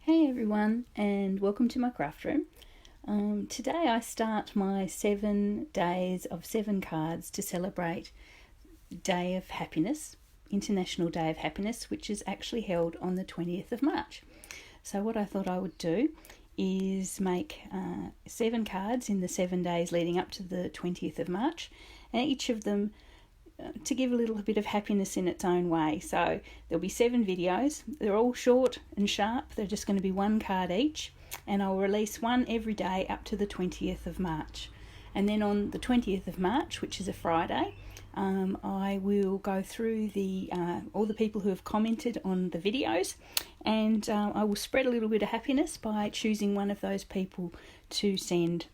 Hey everyone, and welcome to my craft room. Today I start my 7 days of 7 cards to celebrate Day of Happiness, International Day of Happiness, which is actually held on the 20th of March. So what I thought I would do is make 7 cards in the 7 days leading up to the 20th of March, and each of them to give a little bit of happiness in its own way. So there'll be 7 videos. They're all short and sharp. They're just going to be 1 card each, and I'll release one every day up to the 20th of March. And then on the 20th of March, which is a Friday, I will go through all the people who have commented on the videos, and I will spread a little bit of happiness by choosing one of those people to send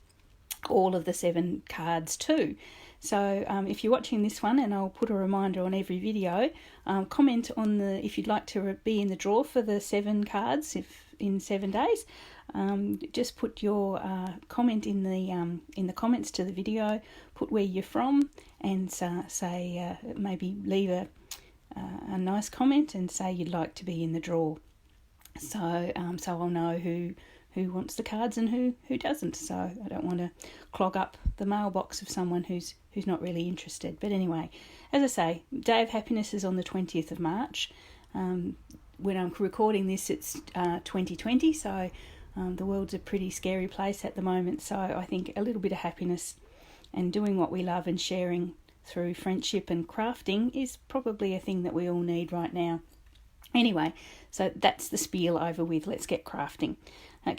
all of the 7 cards to. So if you're watching this one, and I'll put a reminder on every video, comment on if you'd like to be in the draw for the 7 cards in 7 days. Just put your comment in the comments to the video. Put where you're from, and say maybe leave a nice comment and say you'd like to be in the draw. So I'll know who wants the cards and who doesn't. So I don't want to clog up the mailbox of someone who's not really interested. But anyway, as I say, Day of Happiness is on the 20th of March. When I'm recording this, it's 2020, so the world's a pretty scary place at the moment. So I think a little bit of happiness and doing what we love and sharing through friendship and crafting is probably a thing that we all need right now. Anyway, so that's the spiel over with. Let's get crafting.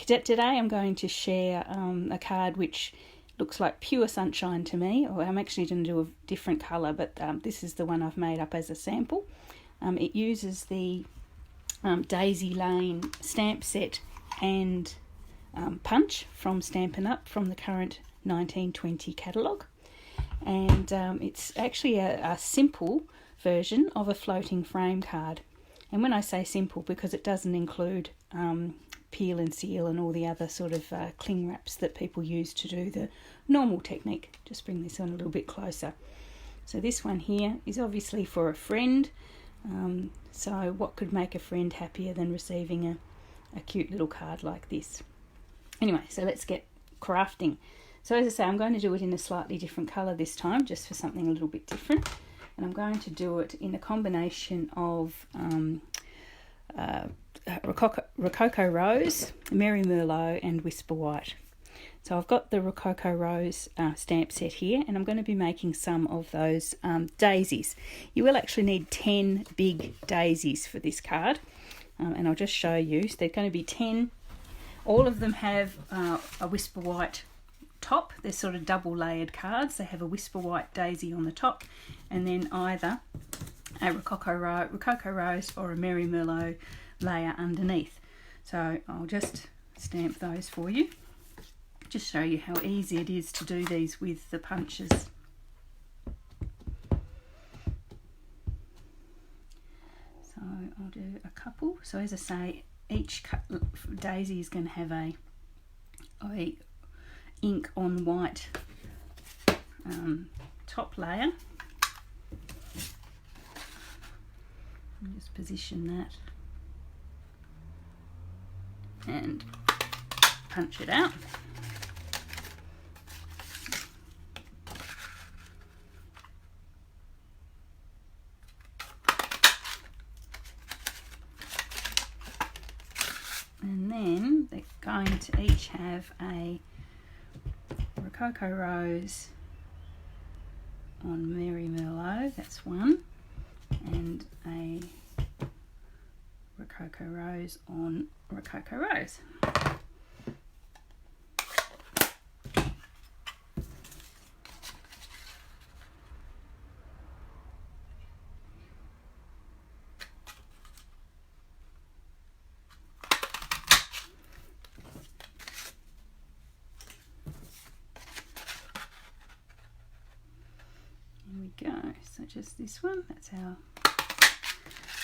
Today I'm going to share a card which looks like pure sunshine to me. Or I'm actually going to do a different colour, but this is the one I've made up as a sample. It uses the Daisy Lane stamp set and punch from Stampin' Up! From the current 1920 catalogue. And it's actually a simple version of a floating frame card. And when I say simple, because it doesn't include peel and seal and all the other sort of cling wraps that people use to do the normal technique. Just bring this on a little bit closer. So this one here is obviously for a friend. So what could make a friend happier than receiving a cute little card like this? Anyway, so let's get crafting. So as I say, I'm going to do it in a slightly different colour this time, just for something a little bit different. And I'm going to do it in a combination of Rococo Rose, Merry Merlot and Whisper White. So I've got the Rococo Rose stamp set here, and I'm going to be making some of those daisies. You will actually need 10 big daisies for this card, and I'll just show you. So they're going to be 10. All of them have a Whisper White top. They're sort of double layered cards. They have a Whisper White daisy on the top, and then either a Rococo Rose or a Merry Merlot layer underneath. So I'll just stamp those for you. Just show you how easy it is to do these with the punches. So I'll do a couple. So as I say, each daisy is going to have a ink on white top layer. I'll just position that and punch it out. And then they're going to each have a Rococo Rose on Merry Merlot, that's one, and a Rococo Rose on Rococo Rose. There we go, so just this one, that's our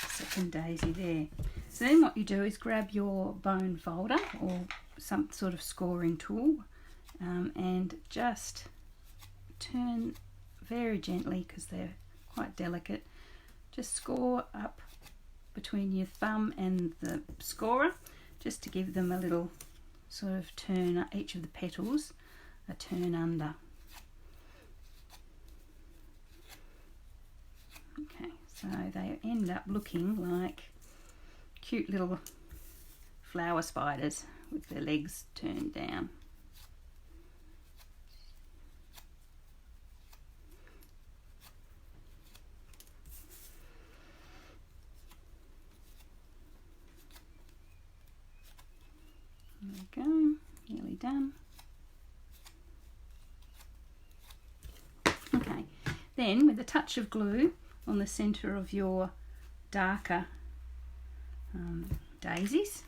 second daisy there. So then what you do is grab your bone folder or some sort of scoring tool and just turn very gently, because they're quite delicate, just score up between your thumb and the scorer, just to give them a little sort of turn, each of the petals a turn under. Okay, so they end up looking like cute little flower spiders with their legs turned down. There we go, nearly done. Okay, then with a touch of glue on the centre of your darker daisies,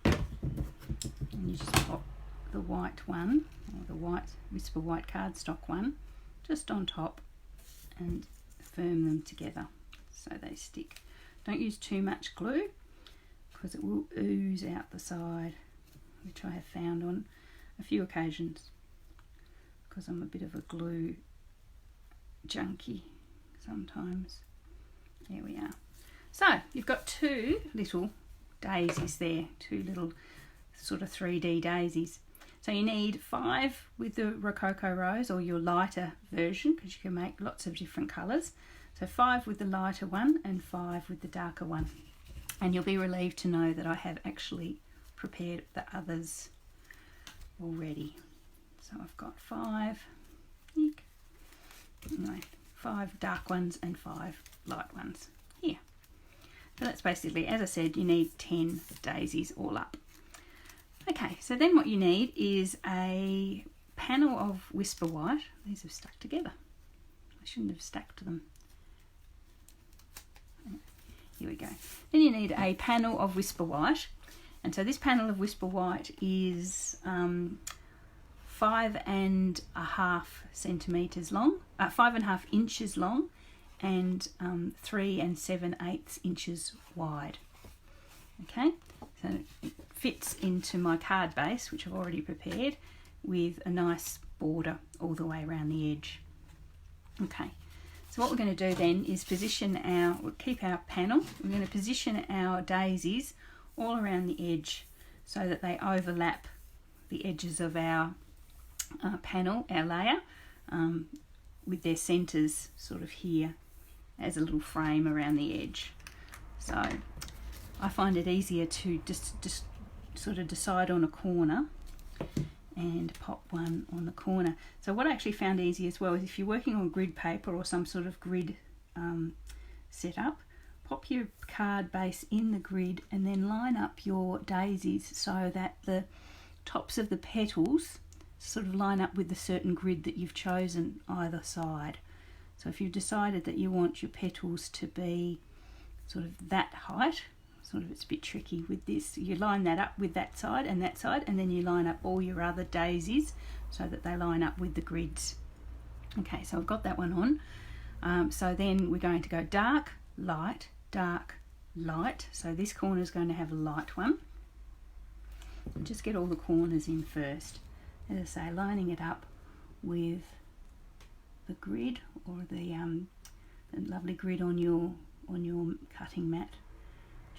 and you just pop the white one, or the white Whisper White cardstock one, just on top and firm them together so they stick. Don't use too much glue because it will ooze out the side, which I have found on a few occasions because I'm a bit of a glue junkie sometimes. There we are. So you've got two little daisies there, two little sort of 3D daisies. So you need 5 with the Rococo Rose, or your lighter version, because you can make lots of different colours. So 5 with the lighter one and 5 with the darker one. And you'll be relieved to know that I have actually prepared the others already. So I've got 5, no, 5 dark ones and 5 light ones here. So that's basically, as I said, you need 10 daisies all up. Okay, so then what you need is a panel of Whisper White. These have stuck together. I shouldn't have stacked them. Here we go. Then you need a panel of Whisper White. And so this panel of Whisper White is 5.5 centimetres long, 5.5 inches long, and 3 7/8 inches wide. Okay, so it fits into my card base, which I've already prepared, with a nice border all the way around the edge. Okay, so what we're going to do then is we'll keep our panel, we're going to position our daisies all around the edge so that they overlap the edges of our panel, our layer, with their centres sort of here as a little frame around the edge. So I find it easier to just sort of decide on a corner and pop one on the corner. So what I actually found easy as well is if you're working on grid paper or some sort of grid setup, pop your card base in the grid and then line up your daisies so that the tops of the petals sort of line up with the certain grid that you've chosen either side. So if you've decided that you want your petals to be sort of that height, sort of it's a bit tricky with this, you line that up with that side, and then you line up all your other daisies so that they line up with the grids. Okay, so I've got that one on. So then we're going to go dark, light, dark, light. So this corner is going to have a light one. And just get all the corners in first. As I say, lining it up with the grid, or the lovely grid on your cutting mat,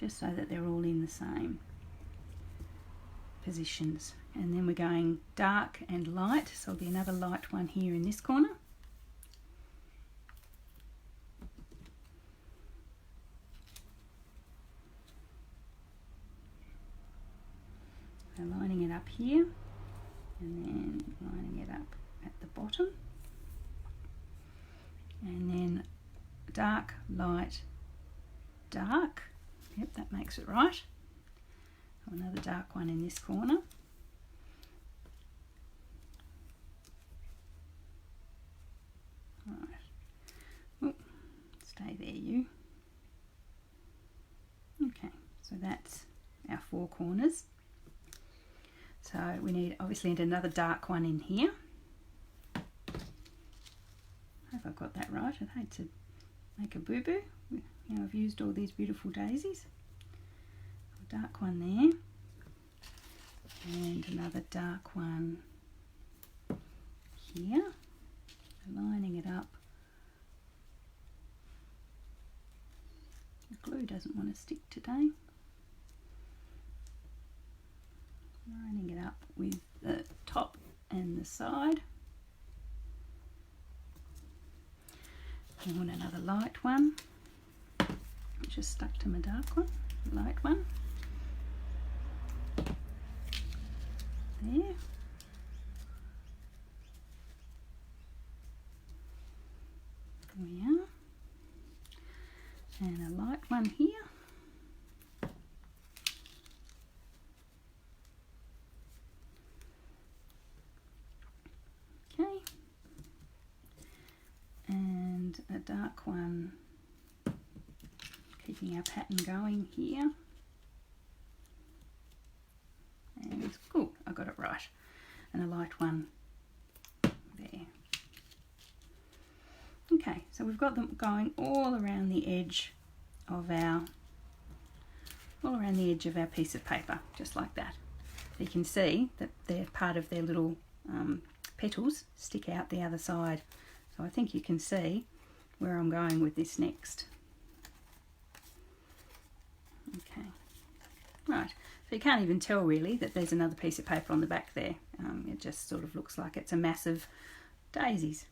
just so that they're all in the same positions. And then we're going dark and light, so there'll be another light one here in this corner. So lining it up here and then lining it up at the bottom, and then dark, light, dark. Yep, that makes it right. Another dark one in this corner. Right. Oh, stay there, you. Okay, so that's our 4 corners. So we obviously need another dark one in here. I hope I've got that right. I'd hate to make a boo-boo. You know, I've used all these beautiful daisies. A dark one there, and another dark one here. Lining it up. The glue doesn't want to stick today. with the top and the side. I want another light one. Just stuck to my dark one, light one. There. There we are. And a light one here. Okay. And a dark one, keeping our pattern going here. And oh, I got it right. And a light one there. Okay, so we've got them going all around the edge of our piece of paper, just like that. You can see that they're part of their little petals stick out the other side. So I think you can see where I'm going with this next. Okay, right. So you can't even tell really that there's another piece of paper on the back there. It just sort of looks like it's a mass of daisies.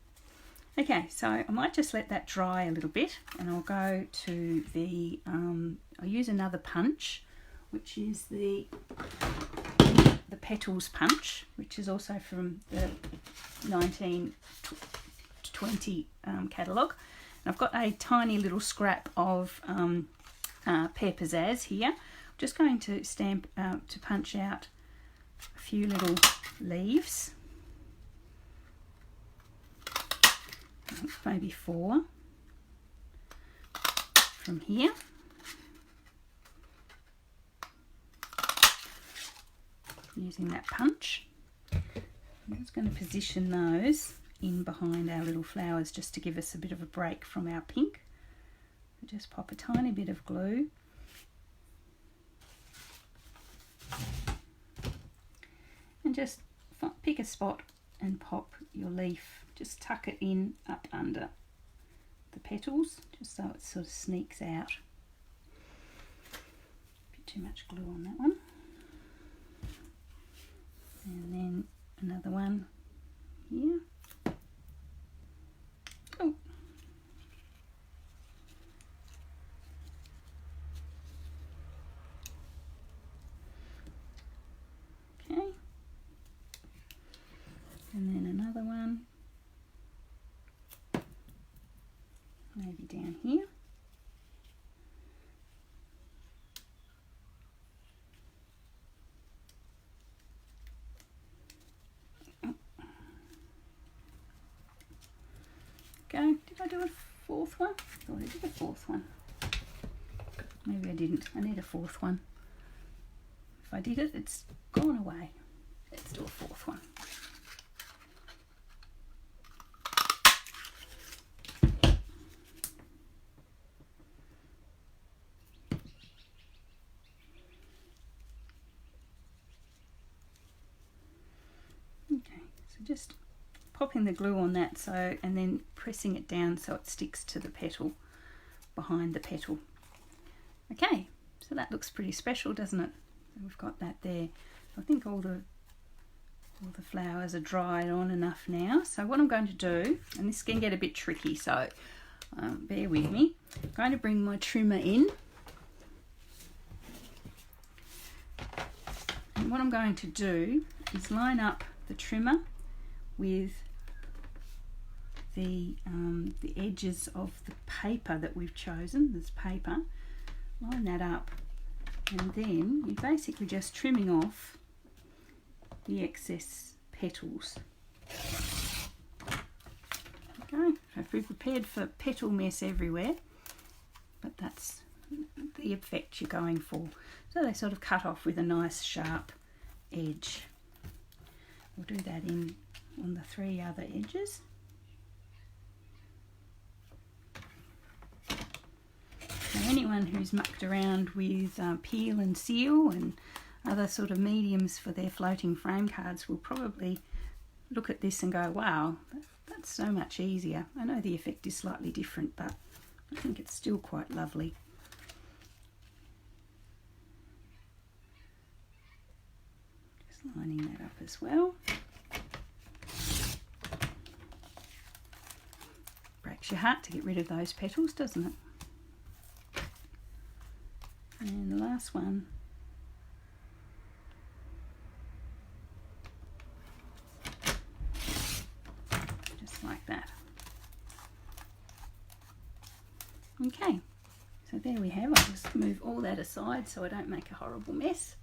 Okay, so I might just let that dry a little bit, and I'll go to the, I'll use another punch, which is the Petals punch, which is also from the 1920 catalogue. And I've got a tiny little scrap of Pear Pizzazz here. I'm just going to to punch out a few little leaves. Maybe 4 from here. Using that punch. I'm just going to position those in behind our little flowers just to give us a bit of a break from our pink. Just pop a tiny bit of glue. And just pick a spot and pop your leaf. Just tuck it in up under the petals, just so it sort of sneaks out. Bit too much glue on that one. And then another one here. Oh. Okay. And then another one. Maybe down here. Go. Did I do a 4th one? I thought I did a 4th one. Maybe I didn't. I need a 4th one. If I did it, it's gone away. Let's do a 4th one. Okay, so just popping the glue on that, so, and then pressing it down so it sticks to the petal, behind the petal. Okay, so that looks pretty special, doesn't it? So we've got that there. I think all the flowers are dried on enough now. So what I'm going to do, and this can get a bit tricky, so bear with me. I'm going to bring my trimmer in. And what I'm going to do is line up the trimmer with the edges of the paper that we've chosen, this paper. Line that up, and then you're basically just trimming off the excess petals. Okay, so be prepared for petal mess everywhere, but that's the effect you're going for. So they sort of cut off with a nice sharp edge. We'll do that on the 3 other edges. Now anyone who's mucked around with peel and seal and other sort of mediums for their floating frame cards will probably look at this and go, wow, that's so much easier. I know the effect is slightly different, but I think it's still quite lovely. Just Just lining that up as well. Breaks your heart to get rid of those petals, doesn't it? And the last one. Just like that. Okay, so there we have. I'll just move all that aside so I don't make a horrible mess.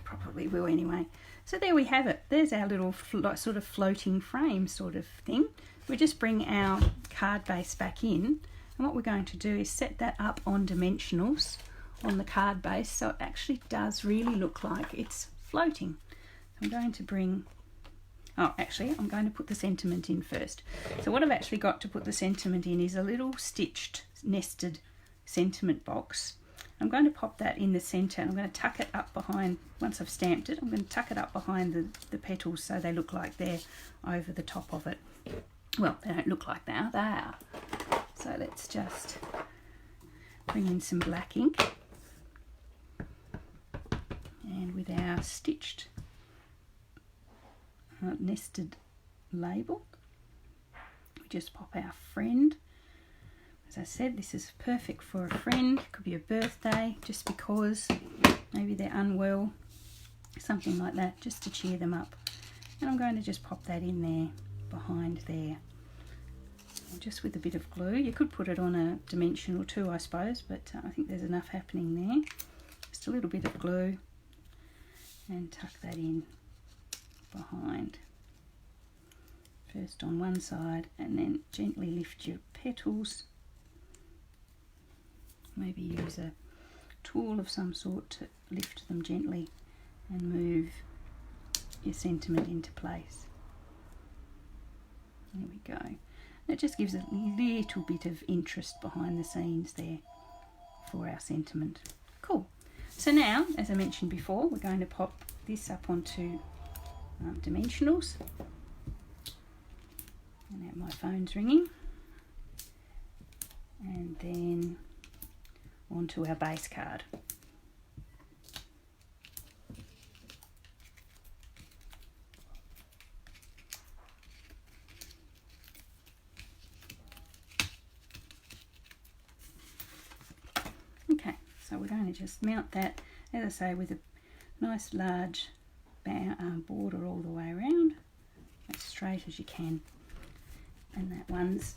Probably will anyway. So there we have it. There's our little sort of floating frame sort of thing. We just bring our card base back in, and what we're going to do is set that up on dimensionals on the card base so it actually does really look like it's floating. I'm going to bring, oh actually I'm going to put the sentiment in first. So what I've actually got to put the sentiment in is a little stitched nested sentiment box. I'm going to pop that in the centre, and I'm going to tuck it up behind, once I've stamped it, I'm going to tuck it up behind the petals so they look like they're over the top of it. Well, they don't look like they are, they are. So let's just bring in some black ink, and with our stitched nested label, we just pop our friend. As I said, this is perfect for a friend. It could be a birthday, just because maybe they're unwell, something like that, just to cheer them up. And I'm going to just pop that in there, behind there, just with a bit of glue. You could put it on a dimensional too, I suppose, but I think there's enough happening there. Just a little bit of glue, and tuck that in behind. First on one side, and then gently lift your petals. Maybe use a tool of some sort to lift them gently and move your sentiment into place. There we go. And it just gives a little bit of interest behind the scenes there for our sentiment. Cool. So now, as I mentioned before, we're going to pop this up onto dimensionals. And now my phone's ringing. And then onto our base card. Okay, so we're going to just mount that, as I say, with a nice large border all the way around, as straight as you can. And that one's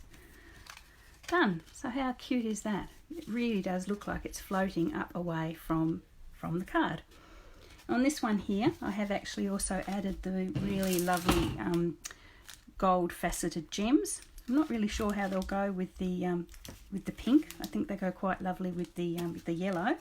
done. So how cute is that? It really does look like it's floating up away from the card. On this one here, I have actually also added the really lovely gold faceted gems. I'm not really sure how they'll go with the pink. I think they go quite lovely with the yellow.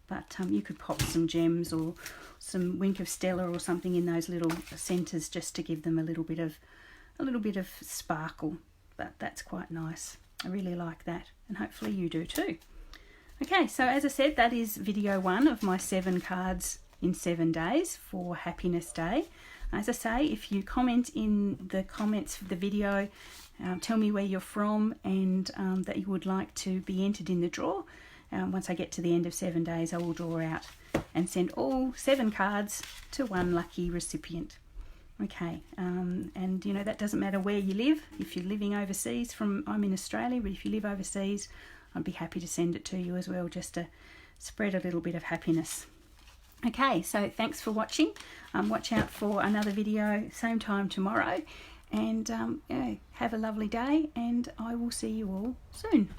But you could pop some gems or some Wink of Stella or something in those little centres just to give them a little bit of sparkle. But that's quite nice. I really like that, and hopefully you do too. Okay, so as I said, that is video 1 of my 7 cards in 7 days for Happiness Day. As I say, if you comment in the comments of the video, tell me where you're from and that you would like to be entered in the draw. Once I get to the end of 7 days, I will draw out and send all 7 cards to one lucky recipient. Okay, and you know, that doesn't matter where you live. If you're living overseas, I'm in Australia, but if you live overseas, I'd be happy to send it to you as well, just to spread a little bit of happiness. Okay, so thanks for watching. Watch out for another video same time tomorrow, and yeah, have a lovely day, and I will see you all soon.